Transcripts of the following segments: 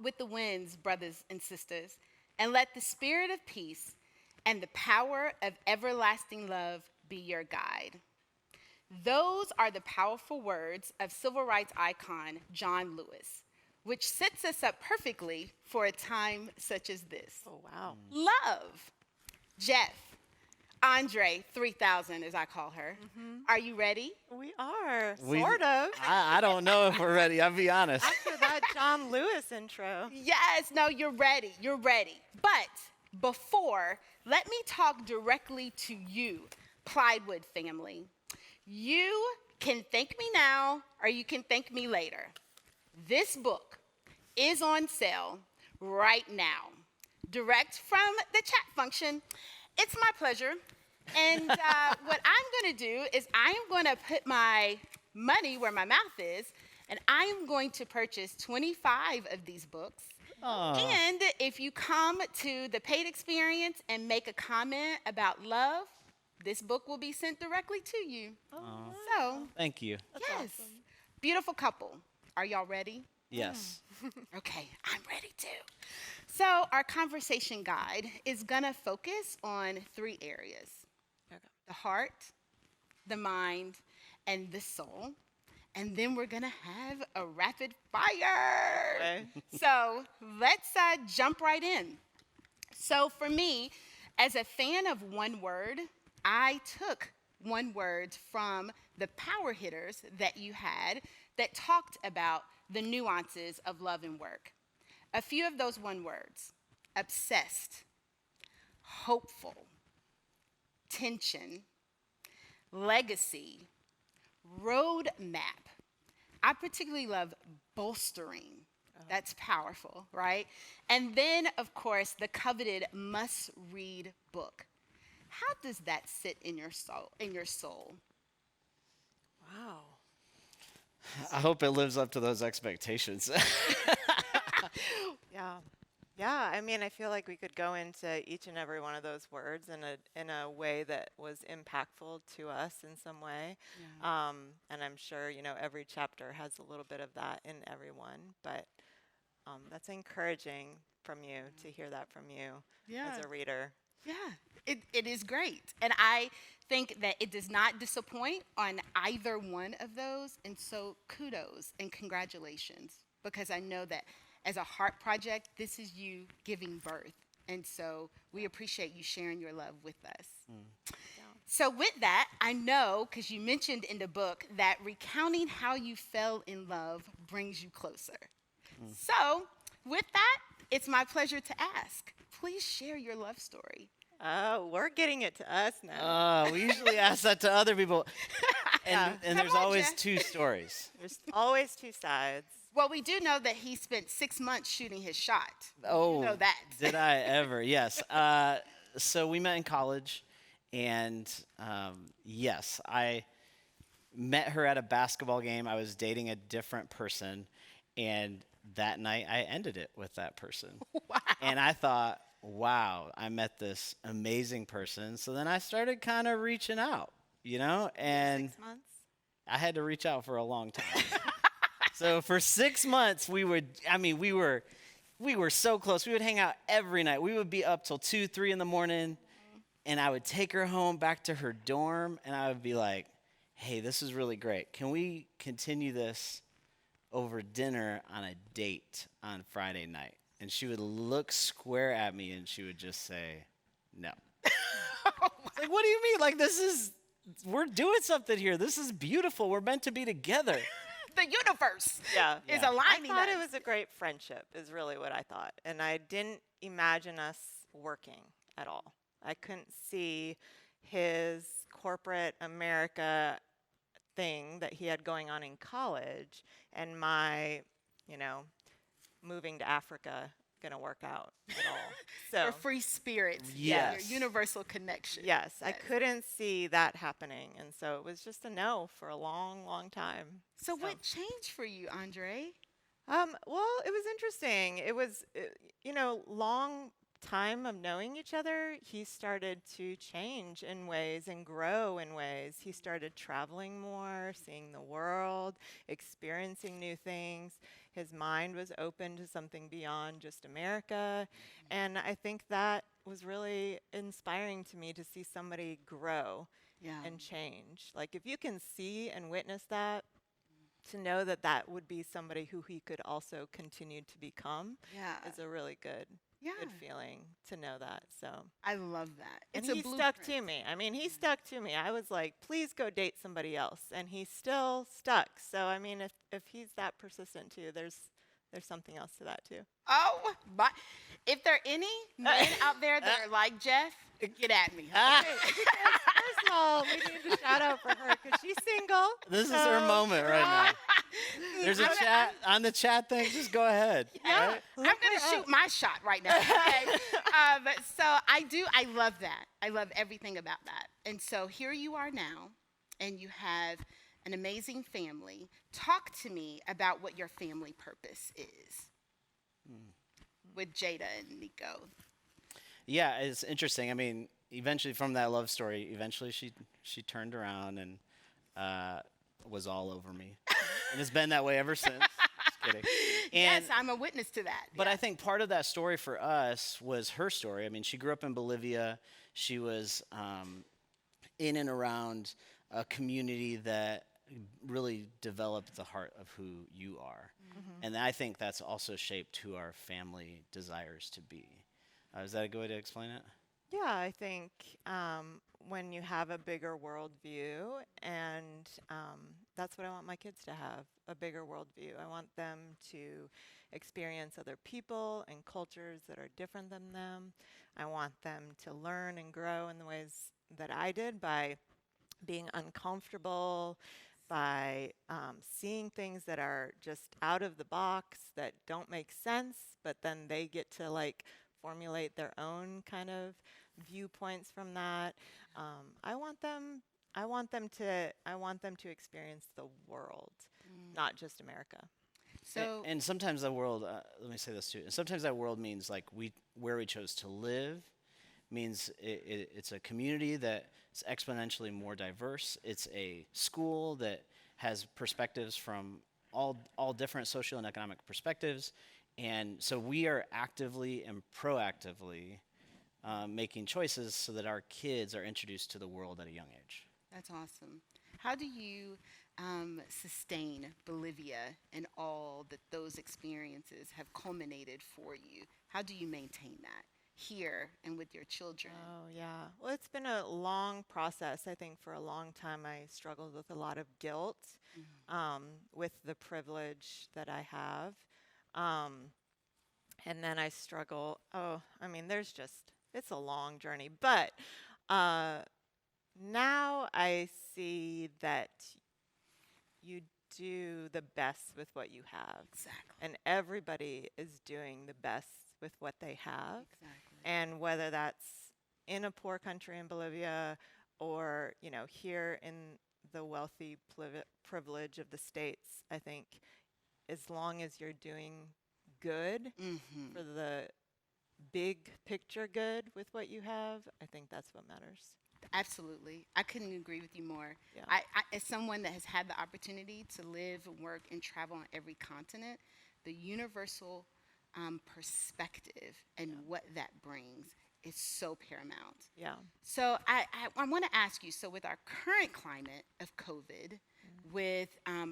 with the winds, brothers and sisters, and let the spirit of peace and the power of everlasting love be your guide. Those are the powerful words of civil rights icon John Lewis, which sets us up perfectly for a time such as this. Oh, wow. Love. Jeff, Andre 3000, as I call her. Are you ready? We are, We- sort of. I don't know if we're ready. I'll be honest. After that John Lewis intro. Yes, no, you're ready. You're ready. But before, let me talk directly to you, Plywood family. You can thank me now or you can thank me later. This book is on sale right now. Direct from the chat function. It's my pleasure. And what I'm going to do is I am going to put my money where my mouth is, and I am going to purchase 25 of these books. Aw. And if you come to the paid experience and make a comment about love, this book will be sent directly to you. So, Thank you. yes. Beautiful couple. Are y'all ready? Yes. Okay, I'm ready too. So, our conversation guide is going to focus on 3 areas: Okay. the heart, the mind, and the soul. And then we're going to have a rapid fire. Okay. So, let's jump right in. So, for me, as a fan of one word, I took one word from the power hitters that you had that talked about the nuances of love and work. A few of those one words: obsessed, hopeful, tension, legacy, roadmap. I particularly love bolstering. That's powerful, right? And then, of course, the coveted must-read book. How does that sit in your soul? Wow. I hope it lives up to those expectations. Yeah. Yeah, I mean, I feel like we could go into each and every one of those words in a way that was impactful to us in some way. And I'm sure, every chapter has a little bit of that in every one. But that's encouraging from you to hear that from you as a reader. Yeah, it is great. And I think that it does not disappoint on either one of those. And so kudos and congratulations, because I know that as a heart project, this is you giving birth. And so we appreciate you sharing your love with us. So with that, I know, because you mentioned in the book, that recounting how you fell in love brings you closer. So with that, it's my pleasure to ask. Please share your love story. Oh, we're getting it to us now. We usually ask that to other people. And, Yeah. and there's Come on, always Jeff. 2 stories. There's always 2 sides. Well, we do know that he spent 6 months shooting his shot. Oh, You know that. did I ever? Yes. So we met in college, and yes, I met her at a basketball game. I was dating a different person, and that night I ended it with that person. Wow. And I thought, wow, I met this amazing person. So then I started kind of reaching out, and 6 months. I had to reach out for a long time. So for 6 months, we were so close. We would hang out every night. We would be up till 2, 3 in the morning, and I would take her home back to her dorm, and I would be like, hey, this is really great. Can we continue this over dinner on a date on Friday night? And she would look square at me, and she would just say, no. Like, what do you mean? Like, we're doing something here. This is beautiful. We're meant to be together. The universe Yeah. is Yeah. aligning I thought us. it was a great friendship, is really what I thought. And I didn't imagine us working at all. I couldn't see his corporate America thing that he had going on in college and my, moving to Africa going to work out at all. So, Your free spirits, Yes. your universal connection. yes, I couldn't see that happening. And so it was just a no for a long, long time. So what changed for you, Andre? Well, it was interesting. It was, long time of knowing each other, he started to change in ways and grow in ways. He started traveling more, seeing the world, experiencing new things. His mind was open to something beyond just America. And I think that was really inspiring to me to see somebody grow Yeah. and change. Like if you can see and witness that, to know that that would be somebody who he could also continue to become Yeah. is a really good Yeah. feeling to know that. So, I love that. and It's a he blueprint. stuck to me. I mean, he stuck to me. I was like, please go date somebody else, and he still stuck. So, I mean, if he's that persistent too, there's something else to that too. Oh, but if there are any men out there that are like Jeff, get at me. Okay, because first of all, we need to shout out for her because she's single. This is her moment right now. There's a I'm- chat on the chat thing. Just go ahead. Yeah. right? I'm going to shoot my shot right now. Okay. So I love that. I love everything about that. And so here you are now, and you have an amazing family. Talk to me about what your family purpose is with Jada and Nico. Yeah, it's interesting. I mean, eventually from that love story, eventually she turned around and was all over me, and it's been that way ever since. Just kidding. And, Yes, I'm a witness to that. But Yeah. I think part of that story for us was her story. I mean, she grew up in Bolivia. She was in and around a community that really developed the heart of who you are. And I think that's also shaped who our family desires to be. Is that a good way to explain it? Yeah, I think when you have a bigger worldview, and that's what I want my kids to have, a bigger worldview. I want them to experience other people and cultures that are different than them. I want them to learn and grow in the ways that I did by being uncomfortable, by seeing things that are just out of the box, that don't make sense, but then they get to like formulate their own kind of viewpoints from that. I want them to experience the world, not just America. So And sometimes the world, let me say this too. And sometimes that world means like where we chose to live means it's a community that is exponentially more diverse. It's a school that has perspectives from all different social and economic perspectives. And so we are actively and proactively making choices so that our kids are introduced to the world at a young age. that's awesome. How do you sustain Bolivia and all that those experiences have culminated for you? How do you maintain that here and with your children? Oh, yeah. Well, it's been a long process. I think for a long time I struggled with a lot of guilt with the privilege that I have. And then I struggle. It's a long journey. But now I see that you do the best with what you have. Exactly. And everybody is doing the best with what they have. Exactly. And whether that's in a poor country in Bolivia or, here in the wealthy privilege of the States, I think as long as you're doing good Mm-hmm. for the big picture good with what you have, I think that's what matters. Absolutely. I couldn't agree with you more. Yeah. I, as someone that has had the opportunity to live, work, and travel on every continent, the universal perspective and what that brings is so paramount. Yeah. So I want to ask you, so with our current climate of COVID, with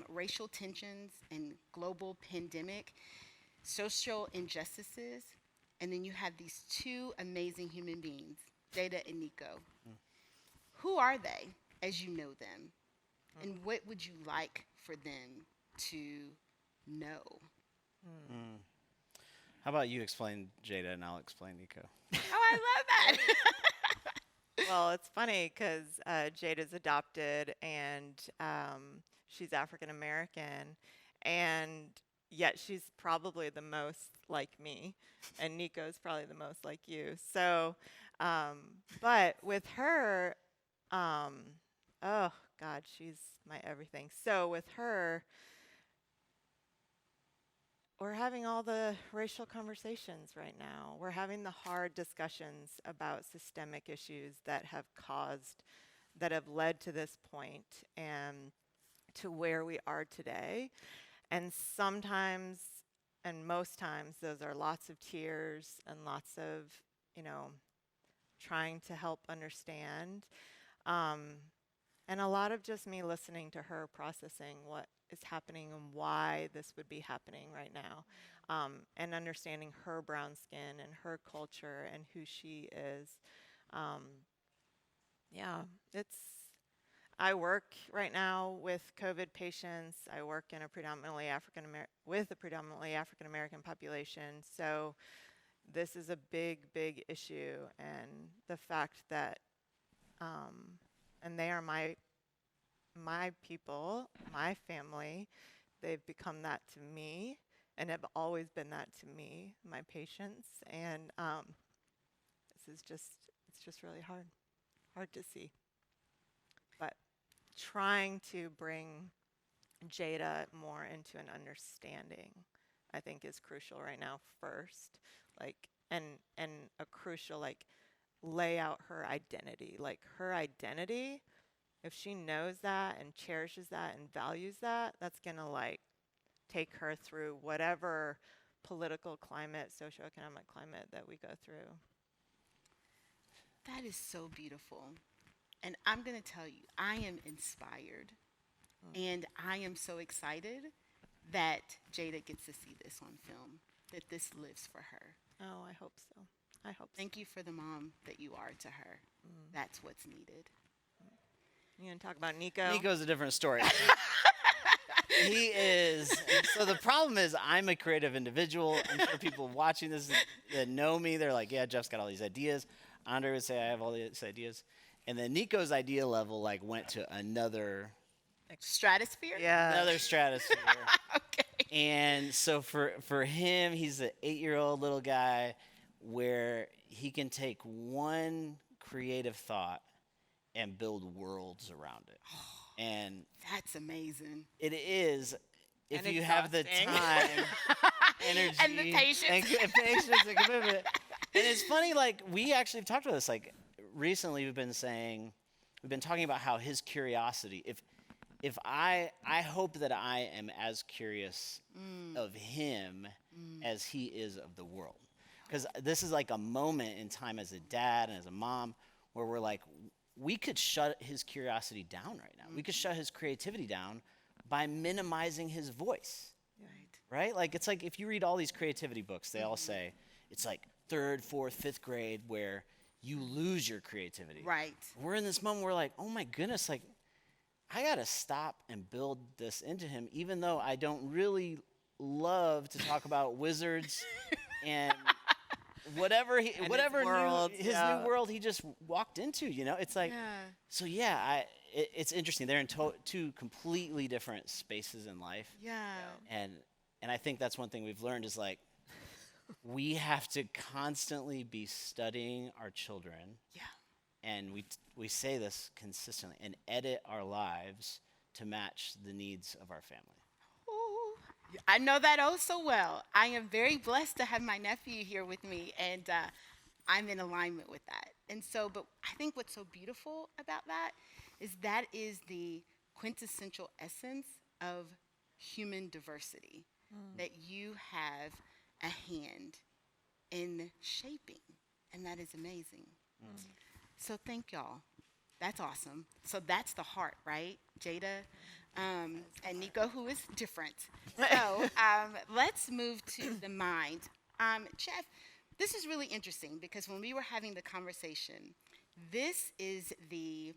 racial tensions and global pandemic, social injustices, and then you have these two amazing human beings, Jada and Nico. Who are they as you know them? And what would you like for them to know? How about you explain Jada and I'll explain Nico? Oh, I love that. Well, it's funny because Jada's adopted and she's African American, and yet she's probably the most like me, and Nico's probably the most like you. So, but with her, oh God, she's my everything. So with her, we're having all the racial conversations right now. We're having the hard discussions about systemic issues that have led to this point and to where we are today. And sometimes, and most times, those are lots of tears and lots of, trying to help understand. And a lot of just me listening to her processing what is happening and why this would be happening right now. And understanding her brown skin and her culture and who she is. Yeah, I work right now with COVID patients. I work in with a predominantly African American population. So this is a big, big issue, and the fact that, and they are my people, my family. They've become that to me, and have always been that to me, my patients, and it's just really hard to see. But trying to bring Jada more into an understanding, I think, is crucial right now first. And a crucial, lay out her identity. Her identity, if she knows that and cherishes that and values that, that's gonna take her through whatever political climate, socioeconomic climate that we go through. That is so beautiful. And I'm going to tell you, I am inspired. And I am so excited that Jada gets to see this on film, that this lives for her. Oh, I hope so. Thank you for the mom that you are to her. That's what's needed. You gonna talk about Nico? Nico's a different story. He is. So the problem is, I'm a creative individual. I'm sure people watching this that know me, they're like, yeah, Jeff's got all these ideas. Andre would say I have all these ideas. And then Nico's idea level went to another stratosphere. Yeah, another stratosphere. Okay. And so for him, he's an 8-year-old little guy where he can take one creative thought and build worlds around it. And that's amazing. It is, if and you have the time, energy, and the patience, and commitment. And it's funny, we actually have talked about this. Recently, we've been talking about how his curiosity. If I hope that I am as curious of him as he is of the world, because this is a moment in time as a dad and as a mom where we're we could shut his curiosity down right now. We could shut his creativity down by minimizing his voice. Right? It's if you read all these creativity books, they all say it's 3rd, 4th, 5th grade where you lose your creativity. Right. We're in this moment where we're oh my goodness, I got to stop and build this into him, even though I don't really love to talk about wizards and whatever his new world he just walked into, It's so yeah, it's interesting. They're in two completely different spaces in life. Yeah. And I think that's one thing we've learned is we have to constantly be studying our children. Yeah. And we say this consistently, and edit our lives to match the needs of our family. Ooh, I know that oh so well. I am very blessed to have my nephew here with me, and I'm in alignment with that. And so, but I think what's so beautiful about that is the quintessential essence of human diversity, that you have a hand in shaping, and that is amazing. So thank y'all. That's awesome. So that's the heart, right? Jada and Nico, who is different. So let's move to the mind. Jeff, this is really interesting because when we were having the conversation, this is the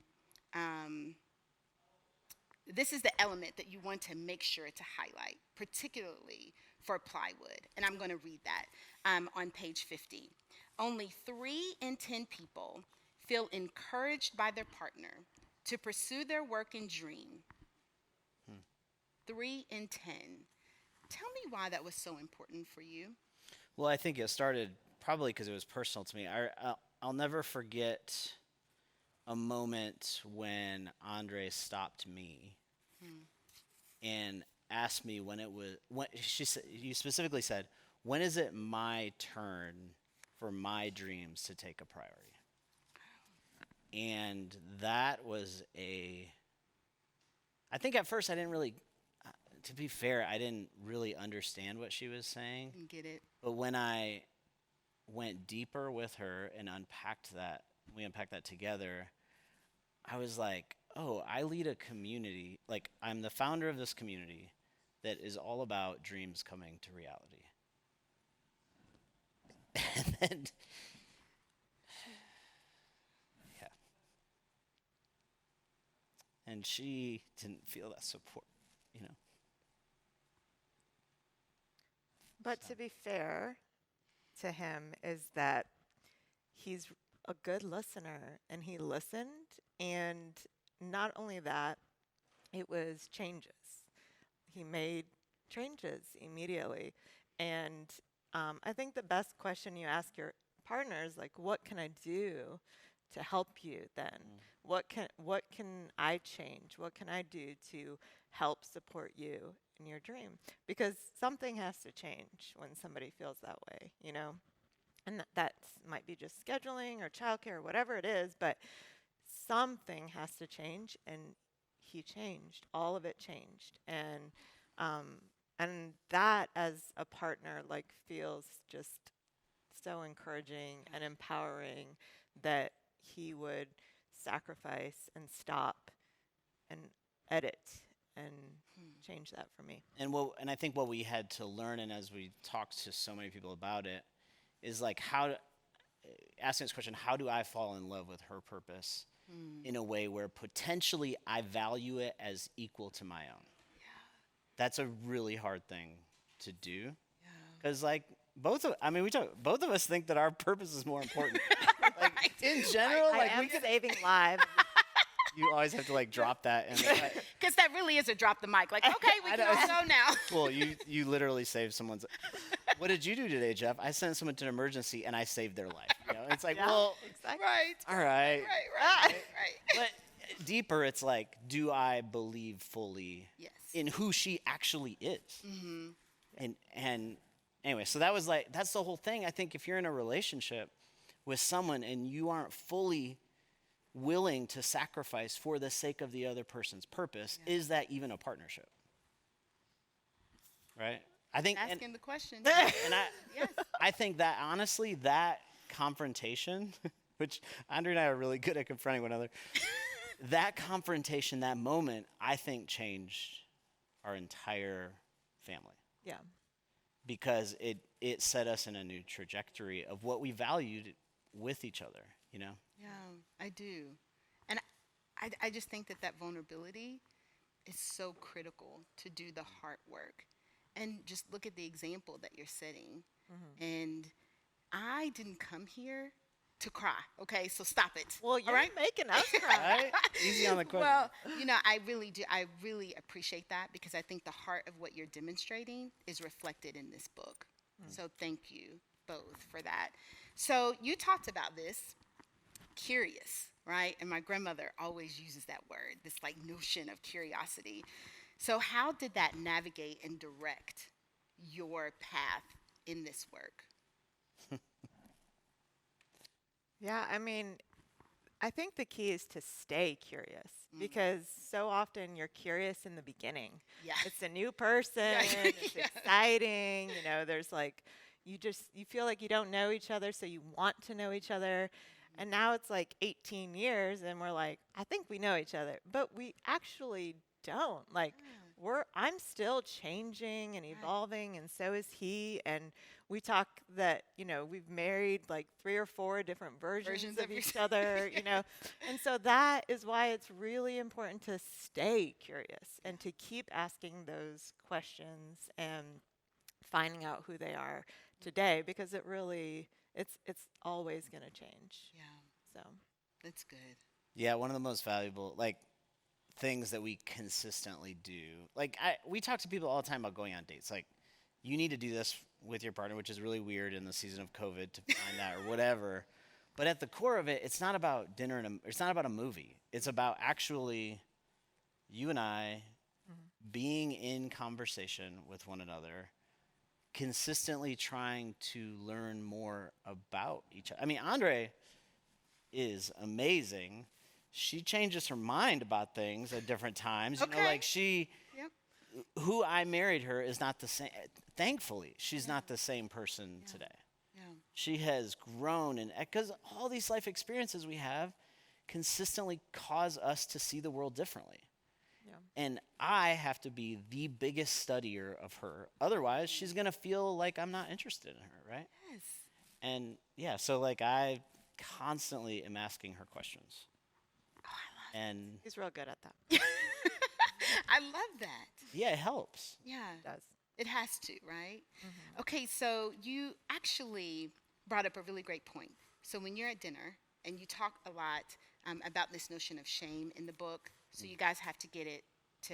element that you want to make sure to highlight, particularly for plywood. And I'm going to read that on page 50. Only 3 in 10 people feel encouraged by their partner to pursue their work and dream. 3 in 10. Tell me why that was so important for you. Well, I think it started probably because it was personal to me. I'll never forget a moment when Andre stopped me and asked me when she said, you specifically said, when is it my turn for my dreams to take a priority? And that was I think at first I didn't really, to be fair, I didn't really understand what she was saying. Didn't get it. But when I went deeper with her and we unpacked that together, I was like, oh, I lead a community, like I'm the founder of this community that is all about dreams coming to reality. And then, yeah. And she didn't feel that support, you know. But to be fair to him is that he's a good listener, and he listened, and not only that, it was changes. He made changes immediately. And I think the best question you ask your partner is like, what can I do to help you then? What can I change? What can I do to help support you in your dream? Because something has to change when somebody feels that way, you know? And that might be just scheduling or childcare or whatever it is, but something has to change, and he changed. All of it changed. And that as a partner like feels just so encouraging and empowering that he would sacrifice and stop and edit and change that for me. And I think what we had to learn, and as we talked to so many people about it, is like asking this question, how do I fall in love with her purpose in a way where potentially I value it as equal to my own? That's a really hard thing to do. Because like both of us think that our purpose is more important. Like in general, I like am saving lives. you always have to like drop that and Because that really is a drop the mic. Like, okay, we can all go now. well, you literally saved someone's. What did you do today, Jeff? I sent someone to an emergency and I saved their life. You know? It's like, well, exactly. Right. all right. Right. But deeper, it's like, do I believe fully Yes. in who she actually is? And anyway, so that's the whole thing. I think if you're in a relationship with someone and you aren't fully willing to sacrifice for the sake of the other person's purpose, is that even a partnership? Right? I think Asking the question. and I think that honestly, that confrontation, which Andre and I are really good at confronting one another, that confrontation, that moment, I think changed our entire family. Yeah. Because it set us in a new trajectory of what we valued with each other, you know? Yeah, I do. And I just think that vulnerability is so critical to do the heart work. And just look at the example that you're setting. And I didn't come here to cry. Okay, so stop it. Well, you're all right? making us cry. Right? Easy on the question. Well, I really do. I really appreciate that because I think the heart of what you're demonstrating is reflected in this book. So thank you both for that. So you talked about this, curious, right? And my grandmother always uses that word, this like notion of curiosity. So how did that navigate and direct your path in this work? Yeah, I mean, I think the key is to stay curious because so often you're curious in the beginning. Yeah. It's a new person, it's exciting, there's like, you feel like you don't know each other, so you want to know each other. And now it's like 18 years and we're like, I think we know each other, but we actually don't. Like, I'm still changing and evolving, and so is he. And we talk that, we've married like 3 or 4 different versions of each other, And so that is why it's really important to stay curious and to keep asking those questions and finding out who they are today, because it really, it's always going to change. Yeah. So That's good. Yeah, one of the most valuable, things that we consistently do. We talk to people all the time about going on dates. Like, you need to do this with your partner, which is really weird in the season of COVID to find that or whatever. But at the core of it, it's not about dinner it's not about a movie. It's about actually you and I being in conversation with one another, consistently trying to learn more about each other. I mean, Andre is amazing. She changes her mind about things at different times. You know, Okay. like Yep. who I married her is not the same. Thankfully, she's not the same person today. Yeah. She has grown, and because all these life experiences we have consistently cause us to see the world differently. Yeah. And I have to be the biggest studier of her. Otherwise, she's going to feel like I'm not interested in her, right? Yes. And yeah, so like I constantly am asking her questions. And He's real good at that. I love that. yeah, it helps. Yeah. He does. It has to, right? Okay, so you actually brought up a really great point. So when you're at dinner and you talk a lot about this notion of shame in the book, so you guys have to get it to,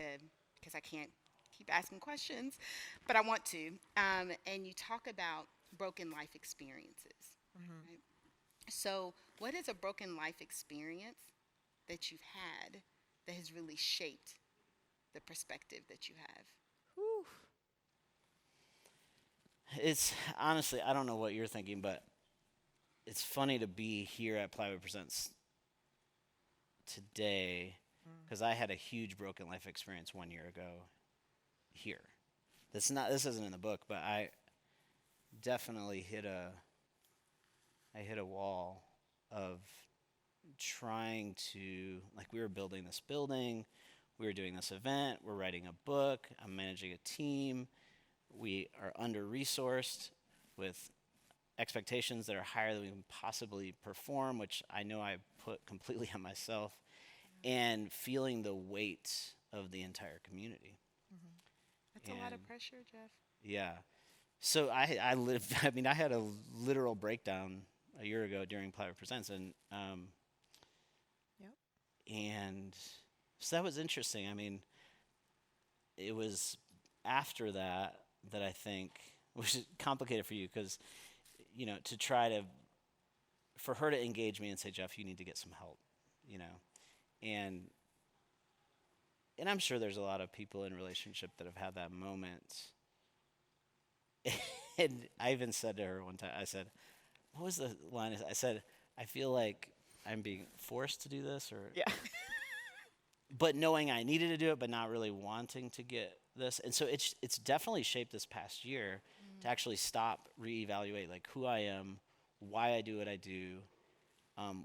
because I can't keep asking questions, but I want to. And you talk about broken life experiences. Right? So what is a broken life experience that you've had that has really shaped the perspective that you have? Whew. It's honestly, I don't know what you're thinking, but it's funny to be here at Plywood Presents today because I had a huge broken life experience 1 year ago here. This isn't in the book, but I definitely hit a wall of trying to, like, we were building this building, we were doing this event, we're writing a book, I'm managing a team. We are under-resourced with expectations that are higher than we can possibly perform, which I know I put completely on myself, and feeling the weight of the entire community. That's a lot of And- pressure, Jeff. Yeah. So I lived, I mean, I had a literal breakdown a year ago during Plywood Presents, and Yep. and so that was interesting. I mean, it was after that I think, which is complicated for you because, you know, to try to, for her to engage me and say, Jeff, you need to get some help, you know, and I'm sure there's a lot of people in relationship that have had that moment. And I even said to her one time, I said, what was the line? I said, I feel like I'm being forced to do this, or Yeah. but knowing I needed to do it, but not really wanting to get this. And so it's definitely shaped this past year to actually stop, reevaluate like who I am, why I do what I do,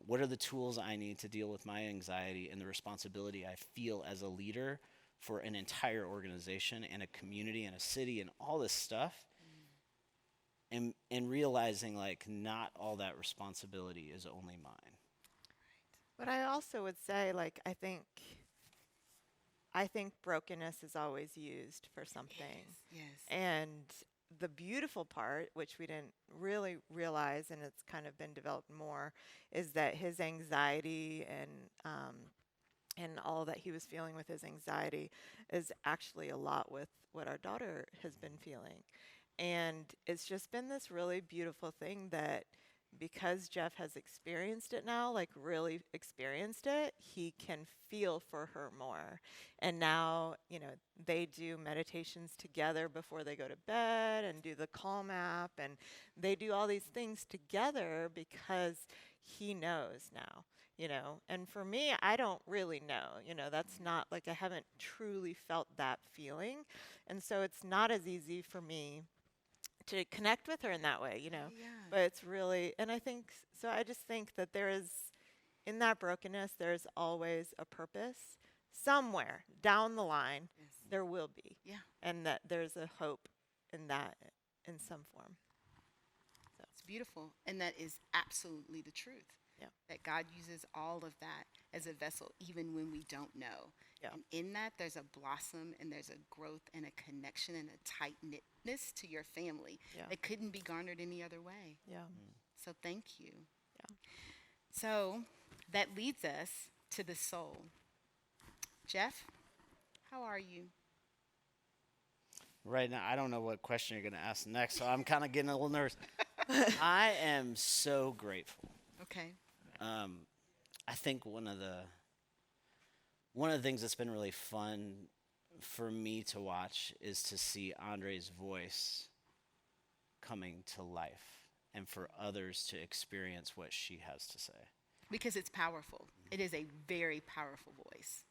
what are the tools I need to deal with my anxiety and the responsibility I feel as a leader for an entire organization and a community and a city and all this stuff. And realizing like not all that responsibility is only mine. But I also would say, like, I think brokenness is always used for something. Yes. And the beautiful part, which we didn't really realize, and it's kind of been developed more, is that his anxiety and all that he was feeling with his anxiety is actually a lot with what our daughter has been feeling. And it's just been this really beautiful thing that because Jeff has experienced it now, like really experienced it, he can feel for her more. And now, you know, they do meditations together before they go to bed and do the Calm app, and they do all these things together because he knows now, you know. And for me, I don't really know, you know, that's not like I haven't truly felt that feeling. And so it's not as easy for me to connect with her in that way, you know. Yeah. But it's really, and I think, so I just think that there is, in that brokenness, there's always a purpose. Somewhere down the line, Yes. there will be. Yeah. And that there's a hope in that in some form. It's beautiful. And that is absolutely the truth. Yeah. That God uses all of that as a vessel, even when we don't know. Yeah. And in that, there's a blossom and there's a growth and a connection and a tight knitness to your family Yeah. that couldn't be garnered any other way. Yeah. So thank you. Yeah. So that leads us to the soul. Jeff, how are you? Right now, I don't know what question you're going to ask next, so I'm kind of getting a little nervous. I am so grateful. Okay. I think one of the things that's been really fun for me to watch is to see Andre's voice coming to life and for others to experience what she has to say. Because it's powerful. It is a very powerful voice.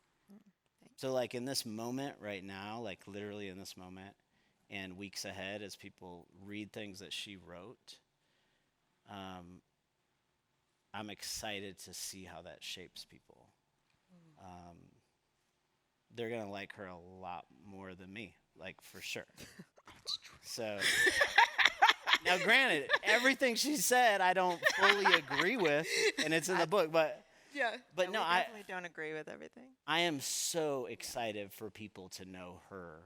So, like in this moment right now, like literally in this moment, and weeks ahead as people read things that she wrote, I'm excited to see how that shapes people. They're going to like her a lot more than me, like for sure. So, now granted, everything she said I don't fully agree with, and it's in the book, but Yeah. but no, we I definitely don't agree with everything. I am so excited for people to know her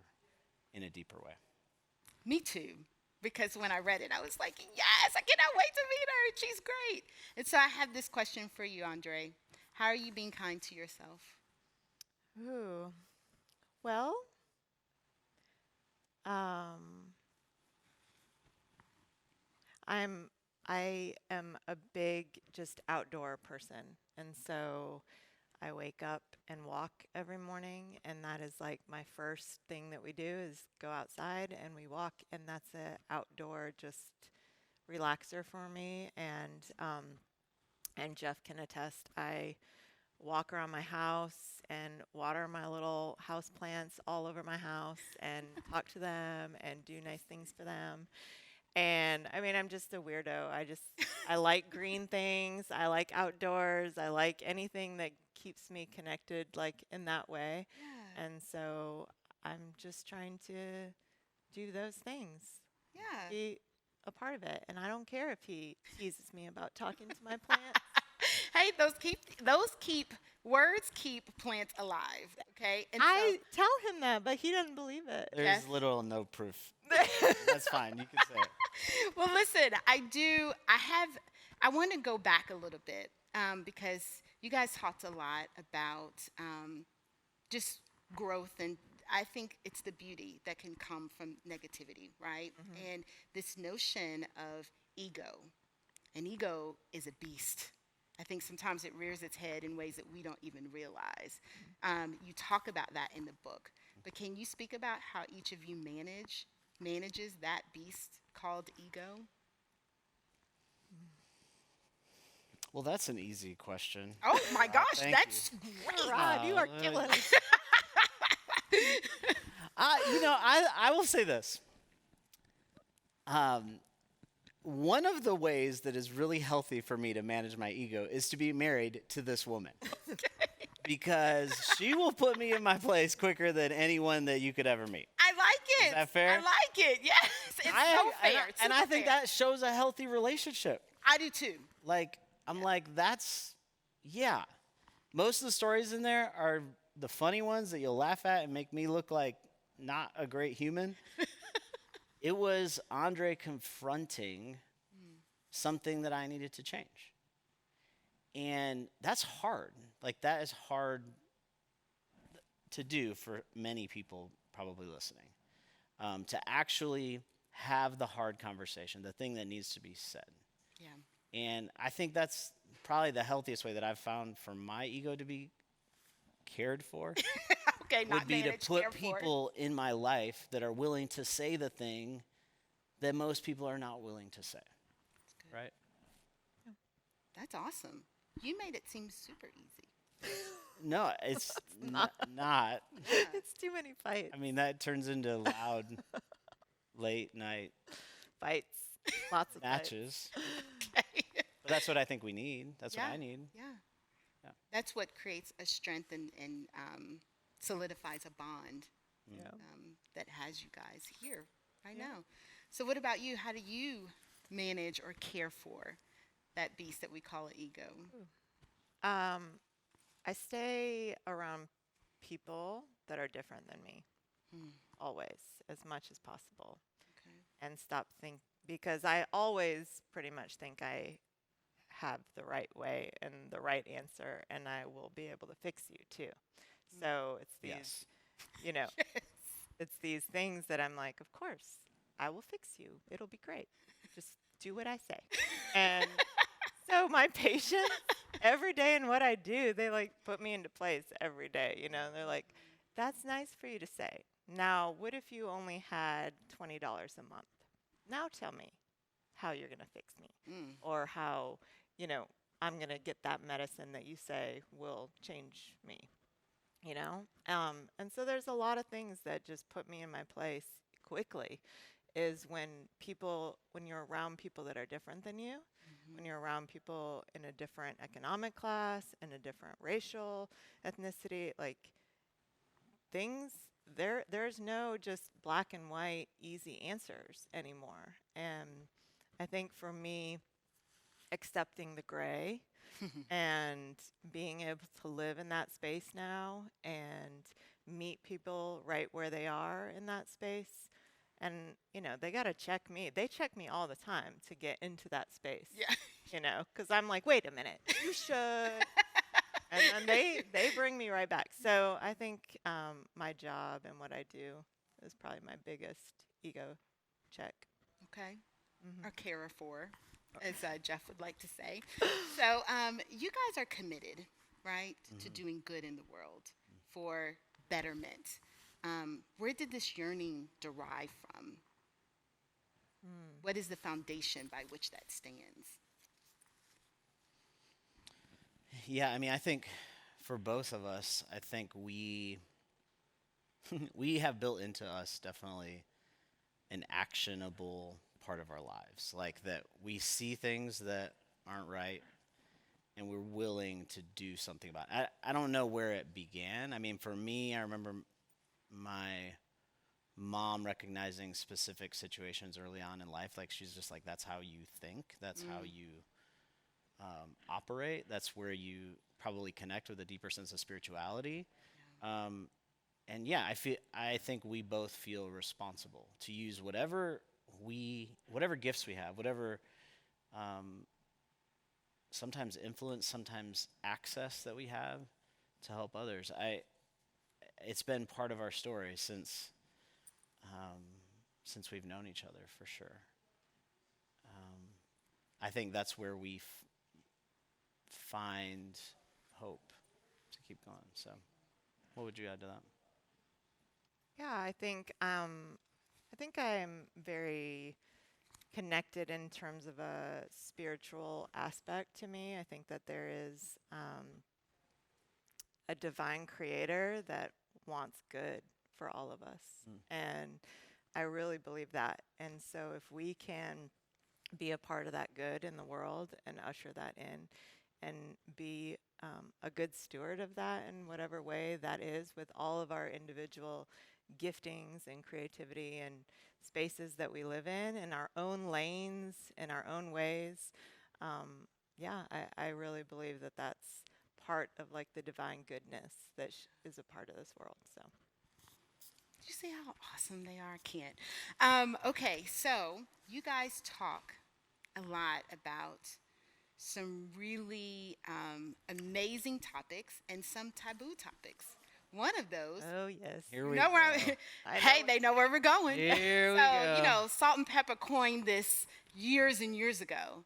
in a deeper way. Me too. Because when I read it, I was like, yes, I cannot wait to meet her. She's great. And so I have this question for you, Andre. How are you being kind to yourself? Ooh. Well, I am a big just outdoor person, and so I wake up and walk every morning, and that is like my first thing that we do is go outside and we walk, and that's a outdoor just relaxer for me. And Jeff can attest, I walk around my house and water my little house plants all over my house and talk to them and do nice things for them. And I mean, I'm just a weirdo. I like green things. I like outdoors. I like anything that keeps me connected, like in that way. Yeah. And so I'm just trying to do those things, Yeah. be a part of it. And I don't care if he teases me about talking to my plants. Hey, words keep plants alive, okay? And I tell him that, but he doesn't believe it. There's Yes. little or no proof. That's fine. You can say it. well, listen, I want to go back a little bit because you guys talked a lot about just growth, and I think it's the beauty that can come from negativity, right? And this notion of ego. And ego is a beast. I think sometimes it rears its head in ways that we don't even realize. You talk about that in the book, but can you speak about how each of you manages that beast called ego? Well, that's an easy question. Oh my gosh, thank that's great. Rod, you are killing it. I will say this. One of the ways that is really healthy for me to manage my ego is to be married to this woman. Because she will put me in my place quicker than anyone that you could ever meet. I like it. Is that fair? I like it. Yes, it's so fair. And I super think fair. that shows a healthy relationship. I do too. Like, I'm like, yeah. Most of the stories in there are the funny ones that you'll laugh at and make me look like not a great human. It was Andre confronting something that I needed to change. And that's hard. Like, that is hard to do for many people probably listening. To actually have the hard conversation, the thing that needs to be said. Yeah. And I think that's probably the healthiest way that I've found for my ego to be cared for. Okay, not would be to managed, put care for. people in my life that are willing to say the thing that most people are not willing to say. Right? That's awesome. You made it seem super easy. No, it's not. It's too many fights. I mean, that turns into loud, late night Fights. Lots of matches. Okay. But that's what I think we need. That's Yeah. what I need. Yeah. Yeah. That's what creates a strength and solidifies a bond Yeah. that has you guys here right now. So what about you? How do you manage or care for that beast that we call an ego? I stay around people that are different than me, always, as much as possible, Okay. and stop because I always pretty much think I have the right way and the right answer, and I will be able to fix you too. So it's these, Yes. you know, it's these things that I'm like, of course, I will fix you. It'll be great. Just do what I say. And so my patience every day in what I do, they like put me into place every day. You know, they're like, that's nice for you to say. Now, what if you only had $20 a month? Now tell me how you're going to fix me, or how, I'm going to get that medicine that you say will change me, And so there's a lot of things that just put me in my place quickly, is when you're around people that are different than you, when you're around people in a different economic class, in a different racial ethnicity, like there's no just black and white easy answers anymore. And I think for me, accepting the gray and being able to live in that space now and meet people right where they are in that space. And, they got to check me. They check me all the time to get into that space. Yeah. Because I'm like, wait a minute, you should. And then they bring me right back. So I think my job and what I do is probably my biggest ego check. Okay. Or carer for, as Jeff would like to say. So you guys are committed, right, to doing good in the world for betterment. Where did this yearning derive from? What is the foundation by which that stands? Yeah, I mean, I think for both of us, I think we have built into us definitely an actionable part of our lives, like that we see things that aren't right and we're willing to do something about it. I don't know where it began. I mean, for me, I remember my mom recognizing specific situations early on in life. Like, she's just like, that's how you think. That's how you operate. That's where you probably connect with a deeper sense of spirituality. And yeah, I think we both feel responsible to use whatever gifts we have, whatever sometimes influence, sometimes access that we have to help others. It's been part of our story since we've known each other, for sure. I think that's where we find hope to keep going. So, what would you add to that? Yeah, I think I'm very connected in terms of a spiritual aspect to me. I think that there is a divine creator that wants good for all of us. And I really believe that. And so if we can be a part of that good in the world and usher that in and be a good steward of that in whatever way that is, with all of our individual giftings and creativity and spaces that we live in our own lanes, in our own ways. I really believe that that's part of like the divine goodness that is a part of this world. So, did you see how awesome they are? I can't. Okay, so you guys talk a lot about some really amazing topics and some taboo topics. One of those. Oh yes. Here we Know where go. hey, they know where we're going. Here we So, go. Salt and Pepper coined this years and years ago.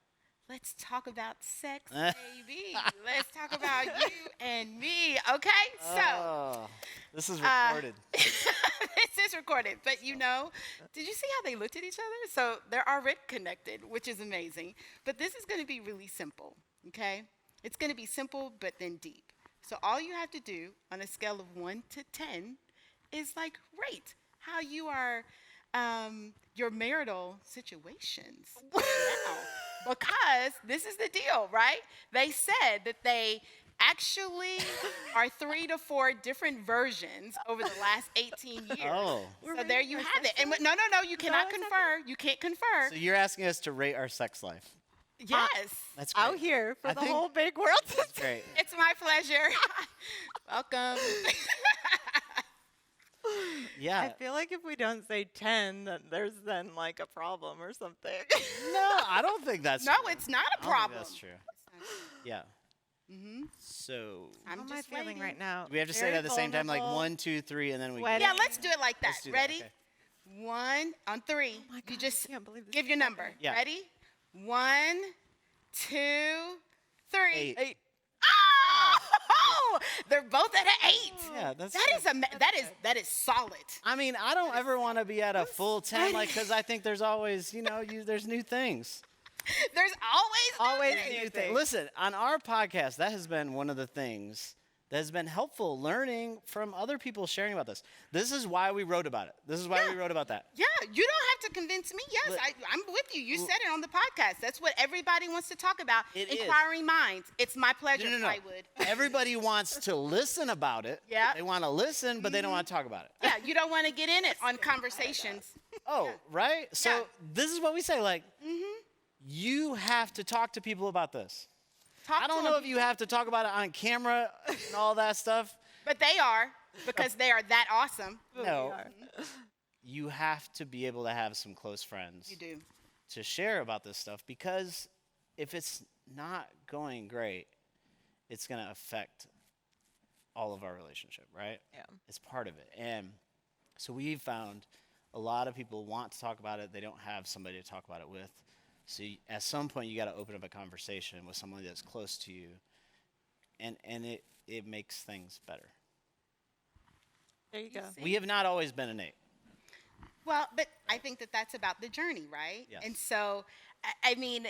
Let's talk about sex, baby. Let's talk about you and me. Okay? So, this is recorded. this is recorded. But did you see how they looked at each other? So they're already connected, which is amazing. But this is going to be really simple. Okay? It's going to be simple, but then deep. So all you have to do on a scale of 1 to 10 is rate how you are, your marital situations now. Because this is the deal, right? They said that they actually are 3 to 4 different versions over the last 18 years. Oh. So there you have it. And no, you cannot confer. You can't confer. So you're asking us to rate our sex life. Yes. That's great. Out here for I the think- whole big world. That's great. It's my pleasure. Welcome. Yeah. I feel like if we don't say 10, then there's like a problem or something. No, I don't think that's No, true. it's not a I don't think problem. that's true. Yeah. So I'm How am I just feeling waiting. right now? do we have to say it Very at the same time, like vulnerable. 1, 2, 3, and then we Sweaty. Yeah, let's do it like that. Let's do that, Ready? okay. 1 on 3. Oh my You God, just I can't believe this give is your number. happening. Yeah. Ready? 1, 2, 3. 8. 8. Oh! They're both at an 8. Yeah, that's that is solid. I mean, I don't ever want to be at a full 10, like, because I think there's always, there's new things. There's always new things. Listen, on our podcast, that has been one of the things that has been helpful, learning from other people sharing about this. This is why we wrote about it. This is why we wrote about that. Yeah, you don't have to convince me. Yes, I'm with you. You said it on the podcast. That's what everybody wants to talk about. Inquiring minds. It's my pleasure, Plywood. Everybody wants to listen about it. Yeah. They want to listen, but they don't want to talk about it. Yeah, you don't want to get in it on conversations. Oh, right? So Yeah. this is what we say, like, you have to talk to people about this. I don't know if you have to talk about it on camera and all that stuff. But they are, because they are that awesome. No. You have to be able to have some close friends. You do. To share about this stuff, because if it's not going great, it's going to affect all of our relationship, right? Yeah. It's part of it. And so we've found a lot of people want to talk about it. They don't have somebody to talk about it with. So at some point, you got to open up a conversation with someone that's close to you, and it makes things better. There you go. We have not always been an 8. Well, but I think that that's about the journey, right? Yes. And so, I mean,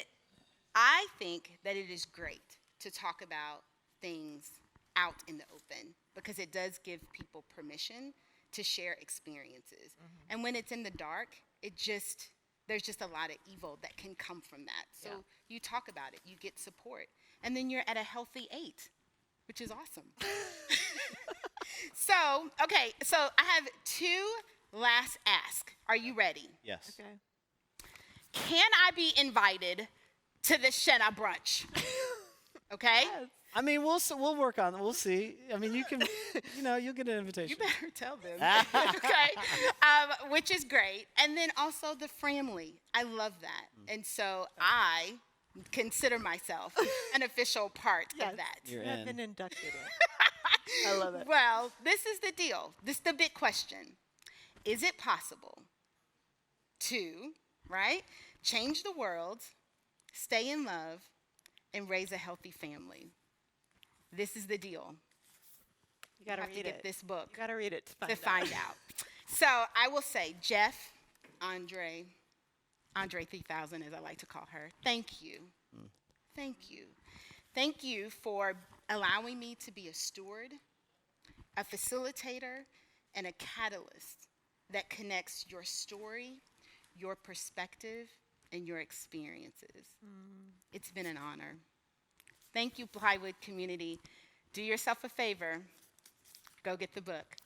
I think that it is great to talk about things out in the open, because it does give people permission to share experiences. And when it's in the dark, there's just a lot of evil that can come from that. So you talk about it, you get support, and then you're at a healthy 8, which is awesome. So I have 2 last asks. Are you ready? Yes. Okay. Can I be invited to the Shena brunch? Okay? Yes. I mean, we'll work on it. We'll see. I mean, you can, you'll get an invitation. You better tell them. Okay? Which is great. And then also the family. I love that. And so I consider myself an official part of that. You're I've in. been inducted in. I love it. Well, this is the deal. This is the big question. Is it possible to, change the world, stay in love, and raise a healthy family? This is the deal. You got to have read to get it. this book You got to read it to find out. So I will say, Jeff, Andre 3000, as I like to call her, thank you. Thank you. Thank you for allowing me to be a steward, a facilitator, and a catalyst that connects your story, your perspective, and your experiences. It's been an honor. Thank you, Plywood community. Do yourself a favor. Go get the book.